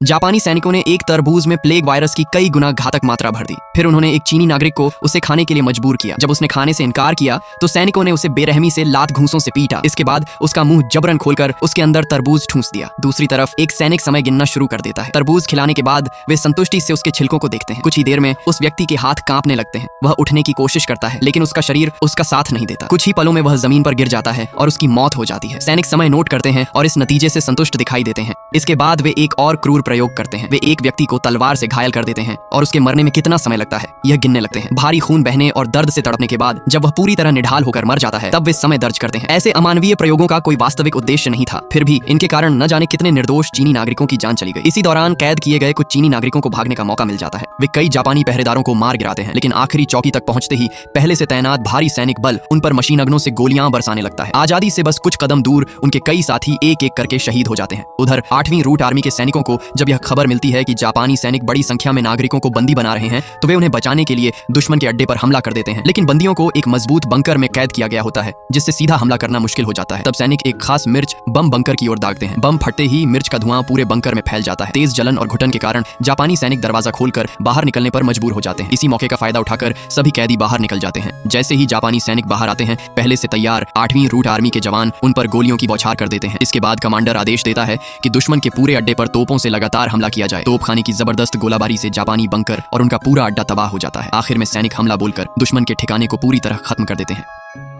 जापानी सैनिकों ने एक तरबूज में प्लेग वायरस की कई गुना घातक मात्रा भर दी। फिर उन्होंने एक चीनी नागरिक को उसे खाने के लिए मजबूर किया। जब उसने खाने से इनकार किया तो सैनिकों ने उसे बेरहमी से लात घूंसों से पीटा। इसके बाद उसका मुंह जबरन खोलकर उसके अंदर तरबूज ठूंस दिया। दूसरी तरफ एक सैनिक समय गिनना शुरू कर देता है। तरबूज खिलाने के बाद वे संतुष्टि से उसके छिलकों को देखते हैं। कुछ ही देर में उस व्यक्ति के हाथ कांपने लगते हैं। वह उठने की कोशिश करता है लेकिन उसका शरीर उसका साथ नहीं देता। कुछ ही पलों में वह जमीन पर गिर जाता है और उसकी मौत हो जाती है। सैनिक समय नोट करते हैं और इस नतीजे से संतुष्ट दिखाई देते हैं। इसके बाद वे एक और क्रूर प्रयोग करते हैं। वे एक व्यक्ति को तलवार से घायल कर देते हैं और उसके मरने में कितना समय लगता है यह गिनने लगते हैं। भारी खून बहने और दर्द से तड़पने के बाद जब वह पूरी तरह निढाल होकर मर जाता है तब वे समय दर्ज करते हैं। ऐसे अमानवीय प्रयोगों का कोई वास्तविक उद्देश्य नहीं था, फिर भी इनके कारण न जाने कितने निर्दोष चीनी नागरिकों की जान चली गई। इसी दौरान कैद किए गए कुछ चीनी नागरिकों को भागने का मौका मिल जाता है। वे कई जापानी पहरेदारों को मार गिराते हैं लेकिन आखिरी चौकी तक पहुंचते ही पहले से तैनात भारी सैनिक बल उन पर मशीन अगनों से गोलियां बरसाने लगता है। आजादी से बस कुछ कदम दूर उनके कई साथी एक एक करके शहीद हो जाते हैं। उधर 8वीं रूट आर्मी के सैनिकों को जब यह खबर मिलती है कि जापानी सैनिक बड़ी संख्या में नागरिकों को बंदी बना रहे हैं तो वे उन्हें बचाने के लिए दुश्मन के अड्डे पर हमला कर देते हैं। लेकिन बंदियों को एक मजबूत बंकर में कैद किया गया होता है जिससे सीधा हमला करना मुश्किल हो जाता है। तब सैनिक एक खास मिर्च बम बंकर की ओर दागते हैं। बम फटते ही मिर्च का धुआं पूरे बंकर में फैल जाता है। तेज जलन और घुटन के कारण जापानी सैनिक दरवाजा खोलकर बाहर निकलने पर मजबूर हो जाते हैं। इसी मौके का फायदा उठाकर सभी कैदी बाहर निकल जाते हैं। जैसे ही जापानी सैनिक बाहर आते हैं पहले से तैयार 8वीं रूट आर्मी के जवान उन पर गोलियों की बौछार कर देते हैं। इसके बाद कमांडर आदेश देता है कि दुश्मन के पूरे अड्डे पर तोपों से लगातार हमला किया जाए। तोपखाने की जबरदस्त गोलाबारी से जापानी बंकर और उनका पूरा अड्डा तबाह हो जाता है। आखिर में सैनिक हमला बोलकर दुश्मन के ठिकाने को पूरी तरह खत्म कर देते हैं।